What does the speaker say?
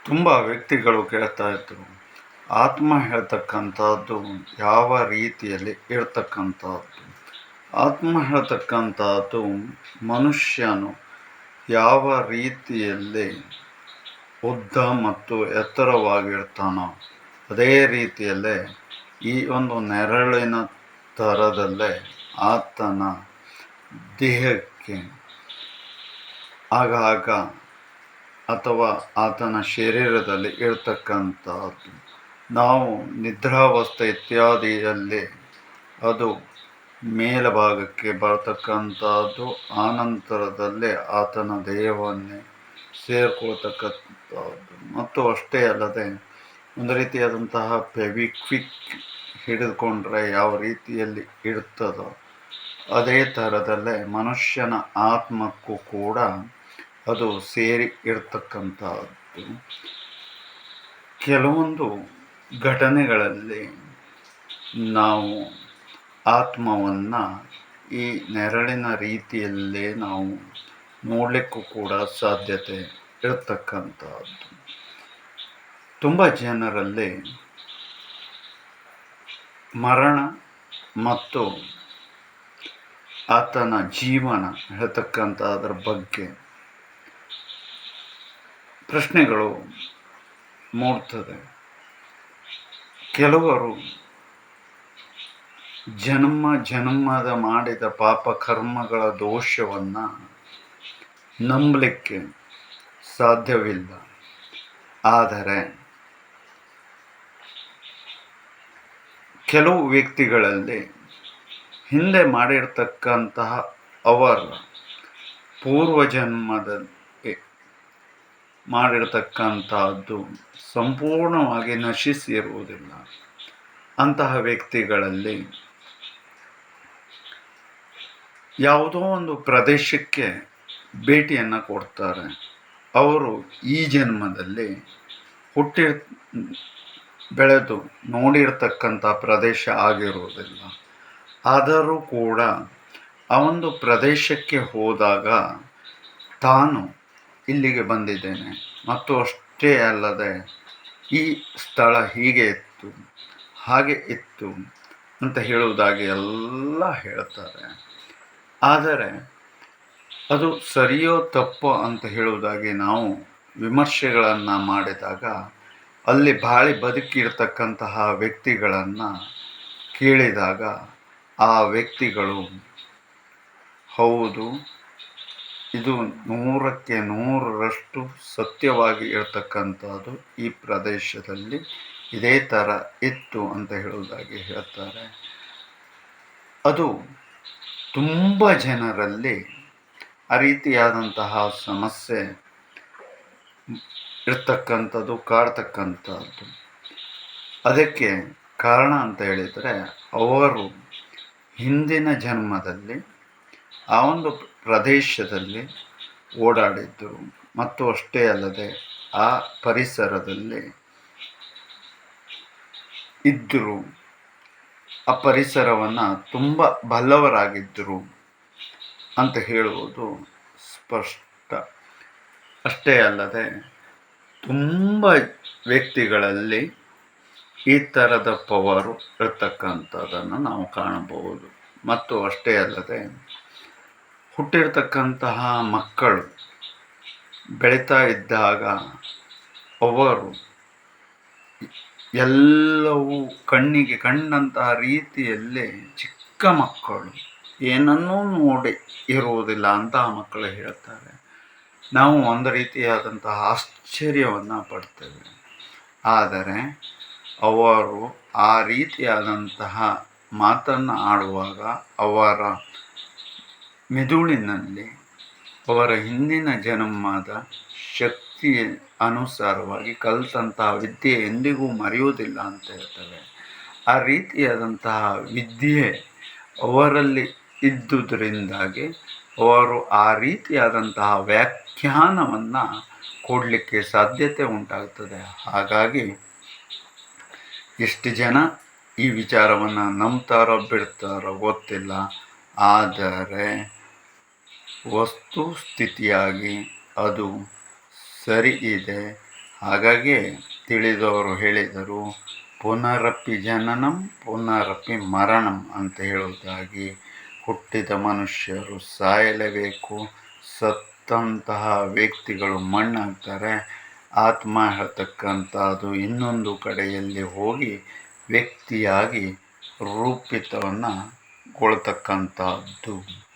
ತುಂಬ ವ್ಯಕ್ತಿಗಳು ಕೇಳ್ತಾ ಇದ್ರು, ಆತ್ಮ ಹೇಳ್ತಕ್ಕಂಥದ್ದು ಯಾವ ರೀತಿಯಲ್ಲಿ ಇರ್ತಕ್ಕಂಥದ್ದು. ಆತ್ಮ ಹೇಳ್ತಕ್ಕಂಥದ್ದು ಮನುಷ್ಯನು ಯಾವ ರೀತಿಯಲ್ಲಿ ಉದ್ದ ಮತ್ತು ಎತ್ತರವಾಗಿರ್ತಾನೋ ಅದೇ ರೀತಿಯಲ್ಲೇ ಈ ಒಂದು ನೆರಳಿನ ಥರದಲ್ಲೇ ಆತನ ದೇಹಕ್ಕೆ ಆಗಾಗ ಅಥವಾ ಆತನ ಶರೀರದಲ್ಲಿ ಇರ್ತಕ್ಕಂಥದ್ದು. ನಾವು ನಿದ್ರಾವಸ್ಥೆ ಇತ್ಯಾದಿಯಲ್ಲಿ ಅದು ಮೇಲ್ಭಾಗಕ್ಕೆ ಬರ್ತಕ್ಕಂಥದ್ದು, ಆನಂತರದಲ್ಲೇ ಆತನ ದೇಹವನ್ನೇ ಸೇರ್ಕೊಳ್ತಕ್ಕಂಥದ್ದು. ಮತ್ತು ಅಷ್ಟೇ ಅಲ್ಲದೆ ಒಂದು ರೀತಿಯಾದಂತಹ ಫೆವಿಕ್ವಿಕ್ ಹಿಡಿದುಕೊಂಡ್ರೆ ಯಾವ ರೀತಿಯಲ್ಲಿ ಇರ್ತದೋ ಅದೇ ಥರದಲ್ಲೇ ಮನುಷ್ಯನ ಆತ್ಮಕ್ಕೂ ಕೂಡ ಅದು ಸೇರಿ ಇರ್ತಕ್ಕಂಥದ್ದು. ಕೆಲವೊಂದು ಘಟನೆಗಳಲ್ಲಿ ನಾವು ಆತ್ಮವನ್ನು ಈ ನೆರಳಿನ ರೀತಿಯಲ್ಲೇ ನಾವು ನೋಡಲಿಕ್ಕೂ ಕೂಡ ಸಾಧ್ಯತೆ ಇರತಕ್ಕಂಥದ್ದು. ತುಂಬ ಜನರಲ್ಲಿ ಮರಣ ಮತ್ತು ಆತನ ಜೀವನ ಹೇಳ್ತಕ್ಕಂಥದ್ರ ಬಗ್ಗೆ ಪ್ರಶ್ನೆಗಳು ಮೂಡ್ತದೆ. ಕೆಲವರು ಜನ್ಮದ ಮಾಡಿದ ಪಾಪ ಕರ್ಮಗಳ ದೋಷವನ್ನು ನಂಬಲಿಕ್ಕೆ ಸಾಧ್ಯವಿಲ್ಲ. ಆದರೆ ಕೆಲವು ವ್ಯಕ್ತಿಗಳಲ್ಲಿ ಹಿಂದೆ ಮಾಡಿರ್ತಕ್ಕಂತಹ ಅವರ ಪೂರ್ವಜನ್ಮದಲ್ಲಿ ಮಾಡಿರ್ತಕ್ಕಂಥದ್ದು ಸಂಪೂರ್ಣವಾಗಿ ನಶಿಸಿರುವುದಿಲ್ಲ. ಅಂತಹ ವ್ಯಕ್ತಿಗಳಲ್ಲಿ ಯಾವುದೋ ಒಂದು ಪ್ರದೇಶಕ್ಕೆ ಭೇಟಿಯನ್ನು ಕೊಡ್ತಾರೆ. ಅವರು ಈ ಜನ್ಮದಲ್ಲಿ ಹುಟ್ಟಿ ಬೆಳೆದು ನೋಡಿರ್ತಕ್ಕಂಥ ಪ್ರದೇಶ ಆಗಿರುವುದಿಲ್ಲ. ಆದರೂ ಕೂಡ ಆ ಒಂದು ಪ್ರದೇಶಕ್ಕೆ ಹೋದಾಗ ತಾನು ಇಲ್ಲಿಗೆ ಬಂದಿದ್ದೇನೆ ಮತ್ತು ಅಷ್ಟೇ ಅಲ್ಲದೆ ಈ ಸ್ಥಳ ಹೀಗೆ ಇತ್ತು ಹಾಗೆ ಇತ್ತು ಅಂತ ಹೇಳುವುದಾಗಿ ಎಲ್ಲ ಹೇಳ್ತಾರೆ. ಆದರೆ ಅದು ಸರಿಯೋ ತಪ್ಪೋ ಅಂತ ಹೇಳುವುದಾಗಿ ನಾವು ವಿಮರ್ಶೆಗಳನ್ನು ಮಾಡಿದಾಗ ಅಲ್ಲಿ ಬಾಳಿ ಬದುಕಿರ್ತಕ್ಕಂತಹ ವ್ಯಕ್ತಿಗಳನ್ನು ಕೇಳಿದಾಗ ಆ ವ್ಯಕ್ತಿಗಳು ಹೌದು, ಇದು 100ಕ್ಕೆ 100ರಷ್ಟು ಸತ್ಯವಾಗಿ ಇರತಕ್ಕಂಥದ್ದು, ಈ ಪ್ರದೇಶದಲ್ಲಿ ಇದೇ ಥರ ಇತ್ತು ಅಂತ ಹೇಳುವುದಾಗಿ ಹೇಳ್ತಾರೆ. ಅದು ತುಂಬ ಜನರಲ್ಲಿ ಆ ರೀತಿಯಾದಂತಹ ಸಮಸ್ಯೆ ಇರ್ತಕ್ಕಂಥದ್ದು, ಕಾಡ್ತಕ್ಕಂಥದ್ದು. ಅದಕ್ಕೆ ಕಾರಣ ಅಂತ ಹೇಳಿದರೆ ಅವರು ಹಿಂದಿನ ಜನ್ಮದಲ್ಲಿ ಆ ಒಂದು ಪ್ರದೇಶದಲ್ಲಿ ಓಡಾಡಿದ್ದರು ಮತ್ತು ಅಷ್ಟೇ ಅಲ್ಲದೆ ಆ ಪರಿಸರದಲ್ಲಿ ಇದ್ದರು, ಆ ಪರಿಸರವನ್ನು ತುಂಬ ಬಲ್ಲವರಾಗಿದ್ದರು ಅಂತ ಹೇಳುವುದು ಸ್ಪಷ್ಟ. ಅಷ್ಟೇ ಅಲ್ಲದೆ ತುಂಬ ವ್ಯಕ್ತಿಗಳಲ್ಲಿ ಈ ಥರದ ಪವರು ಇರ್ತಕ್ಕಂಥದ್ದನ್ನು ನಾವು ಕಾಣಬಹುದು. ಮತ್ತು ಅಷ್ಟೇ ಅಲ್ಲದೆ ಹುಟ್ಟಿರ್ತಕ್ಕಂತಹ ಮಕ್ಕಳು ಬೆಳೀತಾ ಇದ್ದಾಗ ಅವರು ಎಲ್ಲವೂ ಕಣ್ಣಿಗೆ ಕಂಡಂತಹ ರೀತಿಯಲ್ಲಿ ಚಿಕ್ಕ ಮಕ್ಕಳು ಏನನ್ನೂ ನೋಡಿ ಇರುವುದಿಲ್ಲ ಅಂತಹ ಮಕ್ಕಳು ಹೇಳ್ತಾರೆ. ನಾವು ಒಂದು ರೀತಿಯಾದಂತಹ ಆಶ್ಚರ್ಯವನ್ನು ಪಡ್ತೇವೆ. ಆದರೆ ಅವರು ಆ ರೀತಿಯಾದಂತಹ ಮಾತನ್ನು ಆಡುವಾಗ ಅವರ ಮೆದುಳಿನಲ್ಲಿ ಅವರ ಹಿಂದಿನ ಜನ್ಮದ ಶಕ್ತಿ ಅನುಸಾರವಾಗಿ ಕಲಿತಂತಹ ವಿದ್ಯೆ ಎಂದಿಗೂ ಮರೆಯುವುದಿಲ್ಲ ಅಂತ ಹೇಳ್ತವೆ. ಆ ರೀತಿಯಾದಂತಹ ವಿದ್ಯೆ ಅವರಲ್ಲಿ ಇದ್ದುದರಿಂದಾಗಿ ಅವರು ಆ ರೀತಿಯಾದಂತಹ ವ್ಯಾಖ್ಯಾನವನ್ನು ಕೊಡಲಿಕ್ಕೆ ಸಾಧ್ಯತೆ ಉಂಟಾಗ್ತದೆ. ಹಾಗಾಗಿ ಎಷ್ಟು ಜನ ಈ ವಿಚಾರವನ್ನು ನಂಬ್ತಾರೋ ಬಿಡ್ತಾರೋ ಗೊತ್ತಿಲ್ಲ. ಆದರೆ ವಸ್ತುಸ್ಥಿತಿಯಾಗಿ ಅದು ಸರಿ ಇದೆ. ಹಾಗಾಗಿ ತಿಳಿದವರು ಹೇಳಿದರು, ಪುನರಪಿ ಜನನಂ ಪುನರಪಿ ಮರಣಂ ಅಂತ ಹೇಳುವುದಾಗಿ. ಹುಟ್ಟಿದ ಮನುಷ್ಯರು ಸಾಯಲೇಬೇಕು. ಸತ್ತಂತಹ ವ್ಯಕ್ತಿಗಳು ಮಣ್ಣಾಗ್ತಾರೆ. ಆತ್ಮ ಹೇಳ್ತಕ್ಕಂಥದ್ದು ಇನ್ನೊಂದು ಕಡೆಯಲ್ಲಿ ಹೋಗಿ ವ್ಯಕ್ತಿಯಾಗಿ ರೂಪಿತವನ್ನು ಕೊಳ್ತಕ್ಕಂಥದ್ದು.